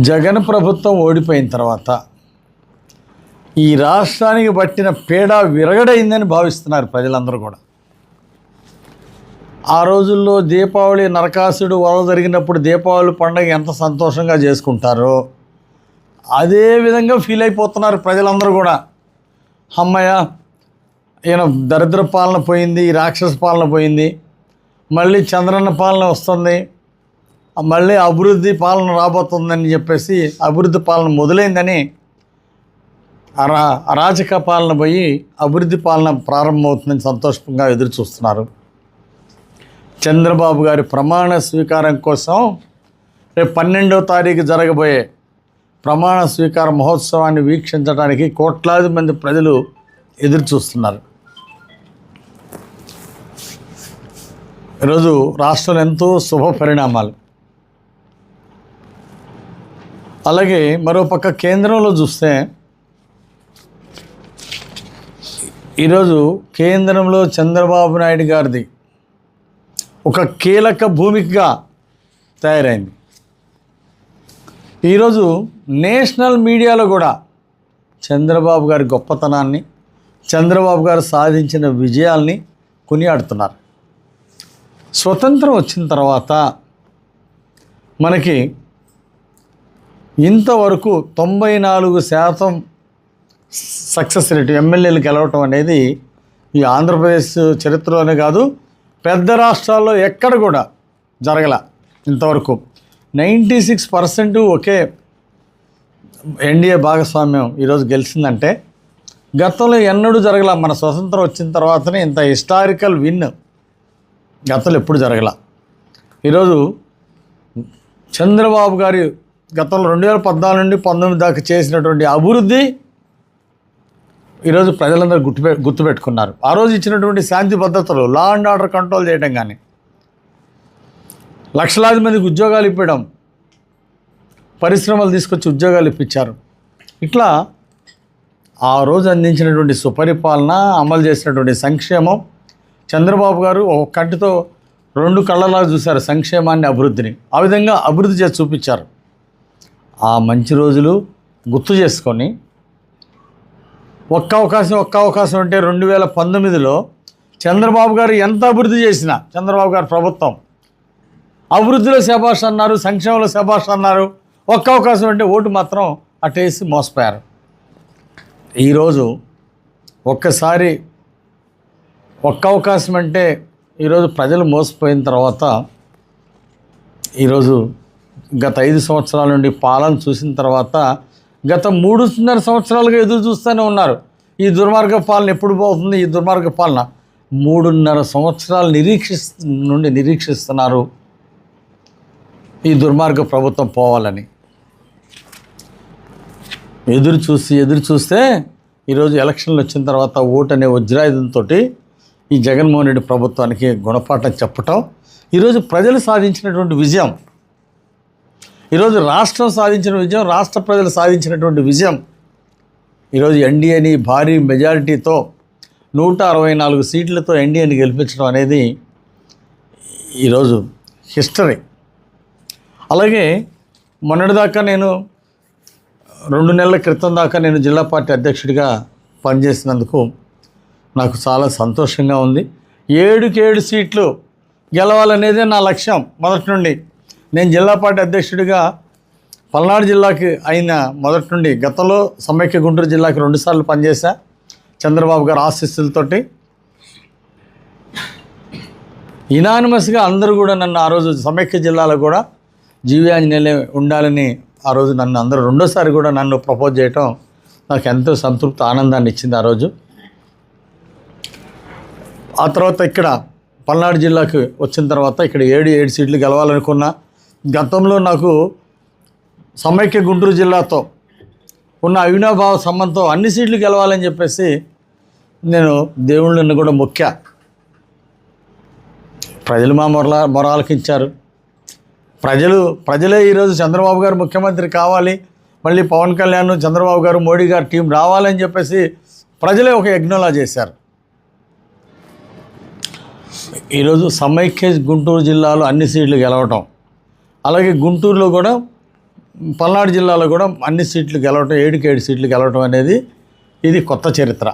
జగన్ ప్రభుత్వం ఓడిపోయిన తర్వాత ఈ రాష్ట్రానికి పట్టిన పీడ విరగడైందని భావిస్తున్నారు ప్రజలందరూ కూడా. ఆ రోజుల్లో దీపావళి నరకాసుడు వధ జరిగినప్పుడు దీపావళి పండుగ ఎంత సంతోషంగా చేసుకుంటారో అదే విధంగా ఫీల్ అయిపోతున్నారు ప్రజలందరూ కూడా. అమ్మయ్య, ఈయన దరిద్ర పాలన పోయింది, ఈ రాక్షస పాలన పోయింది, మళ్ళీ చంద్రన్న పాలన వస్తుంది, మళ్ళీ అభివృద్ధి పాలన రాబోతుందని చెప్పేసి అభివృద్ధి పాలన మొదలైందని అరాచక పాలన పోయి అభివృద్ధి పాలన ప్రారంభమవుతుందని సంతోషంగా ఎదురు చూస్తున్నారు. చంద్రబాబు గారి ప్రమాణ స్వీకారం కోసం రేపు 12వ తారీఖు జరగబోయే ప్రమాణ స్వీకార మహోత్సవాన్ని వీక్షించడానికి కోట్లాది మంది ప్రజలు ఎదురు చూస్తున్నారు. ఈరోజు రాష్ట్రంలో ఎంతో శుభ పరిణామాలు. అలాగే మరోపక్క కేంద్రంలో చూస్తే ఈరోజు కేంద్రంలో చంద్రబాబు నాయుడు గారిది ఒక కీలక భూమికగా తయారైంది. ఈరోజు నేషనల్ మీడియాలో కూడా చంద్రబాబు గారి గొప్పతనాన్ని, చంద్రబాబు గారు సాధించిన విజయాల్ని కొనియాడుతున్నారు. స్వతంత్రం వచ్చిన తర్వాత మనకి ఇంతవరకు 94% సక్సెస్ రేటు ఎమ్మెల్యేలు గెలవటం అనేది ఈ ఆంధ్రప్రదేశ్ చరిత్రలోనే కాదు, పెద్ద రాష్ట్రాల్లో ఎక్కడ కూడా జరగల. ఇంతవరకు 96% ఒకే ఎన్డీఏ భాగస్వామ్యం ఈరోజు గెలిచిందంటే గతంలో ఎన్నడూ జరగల. మన స్వతంత్రం వచ్చిన తర్వాతనే ఇంత హిస్టారికల్ విన్ గతంలో ఎప్పుడు జరగల. ఈరోజు చంద్రబాబు గారి గతంలో 2014 నుండి 19 దాకా చేసినటువంటి అభివృద్ధి ఈరోజు ప్రజలందరూ గుర్తుపెట్టుకున్నారు. ఆ రోజు ఇచ్చినటువంటి శాంతి భద్రతలు, లా అండ్ ఆర్డర్ కంట్రోల్ చేయడం కానీ, లక్షలాది మందికి ఉద్యోగాలు ఇవ్వడం, పరిశ్రమలు తీసుకొచ్చి ఉద్యోగాలు ఇప్పించారు. ఇట్లా ఆ రోజు అందించినటువంటి సుపరిపాలన, అమలు చేసినటువంటి సంక్షేమం, చంద్రబాబు గారు ఒక కంటితో 2 కళ్ళలాగా చూశారు సంక్షేమాన్ని, అభివృద్ధిని. ఆ విధంగా అభివృద్ధి చేసి చూపించారు. ఆ మంచి రోజులు గుర్తు చేసుకొని ఒక్క అవకాశం అంటే 2019లో చంద్రబాబు గారు ఎంత అభివృద్ధి చేసినా, చంద్రబాబు గారి ప్రభుత్వం అభివృద్ధిలో శభాష్ అన్నారు, సంక్షేమంలో శభాష్ అన్నారు. ఒక్క అవకాశం అంటే ఓటు మాత్రం అటేసి మోసపోయారు. ఈరోజు ఒక్కసారి ఒక్క అవకాశం అంటే ఈరోజు ప్రజలు మోసపోయిన తర్వాత ఈరోజు గత 5 సంవత్సరాల నుండి పాలన చూసిన తర్వాత గత 3.5 సంవత్సరాలుగా ఎదురు చూస్తూనే ఉన్నారు. ఈ దుర్మార్గ పాలన ఎప్పుడు పోతుంది, ఈ దుర్మార్గ పాలన 3.5 సంవత్సరాలు నిరీక్షిస్తున్నారు ఈ దుర్మార్గ ప్రభుత్వం పోవాలని. ఎదురు చూస్తే ఈరోజు ఎలక్షన్లు వచ్చిన తర్వాత ఓటు అనే వజ్రాయుధంతో ఈ జగన్మోహన్ రెడ్డి ప్రభుత్వానికి గుణపాఠం చెప్పటం, ఈరోజు ప్రజలు సాధించినటువంటి విజయం, ఈరోజు రాష్ట్రం సాధించిన విజయం, రాష్ట్ర ప్రజలు సాధించినటువంటి విజయం, ఈరోజు ఎన్డీఏని భారీ మెజారిటీతో 164 సీట్లతో ఎన్డీఏని గెలిపించడం అనేది ఈరోజు హిస్టరీ. అలాగే మొన్నటిదాకా నేను 2 నెలల క్రితం దాకా నేను జిల్లా పార్టీ అధ్యక్షుడిగా పనిచేసినందుకు నాకు చాలా సంతోషంగా ఉంది. 7 సీట్లు గెలవాలనేదే నా లక్ష్యం మొదటి నుండి. నేను జిల్లా పార్టీ అధ్యక్షుడిగా పల్నాడు జిల్లాకి అయిన మొదటి నుండి, గతంలో సమైక్య గుంటూరు జిల్లాకి 2 సార్లు పనిచేశా చంద్రబాబు గారు ఆశీస్సులతోటి. యునానిమస్గా అందరూ కూడా నన్ను ఆ రోజు సమైక్య జిల్లాలో కూడా జీవి ఆంజనేయులే ఉండాలని ఆ రోజు నన్ను అందరూ 2వ సారి కూడా నన్ను ప్రపోజ్ చేయటం నాకు ఎంతో సంతృప్తి, ఆనందాన్ని ఇచ్చింది ఆ రోజు. ఆ తర్వాత ఇక్కడ పల్నాడు జిల్లాకు వచ్చిన తర్వాత ఇక్కడ 7 సీట్లు గెలవాలనుకున్నా. గతంలో నాకు సమైక్య గుంటూరు జిల్లాతో ఉన్న అవినాభావ సంబంధంతో అన్ని సీట్లు గెలవాలని చెప్పేసి నేను దేవుళ్ళని కూడా మొక్కా. ప్రజలు మా మొరాలకించారు. ప్రజలే ఈరోజు చంద్రబాబు గారు ముఖ్యమంత్రి కావాలి, మళ్ళీ పవన్ కళ్యాణ్, చంద్రబాబు గారు, మోడీ గారు టీం రావాలని చెప్పేసి ప్రజలే ఒక యజ్ఞంలా చేశారు. ఈరోజు సమైక్య గుంటూరు జిల్లాలో అన్ని సీట్లు గెలవటం, అలాగే గుంటూరులో కూడా పల్నాడు జిల్లాలో కూడా అన్ని సీట్లు గెలవటం 7కి 7 సీట్లు గెలవటం అనేది ఇది కొత్త చరిత్ర.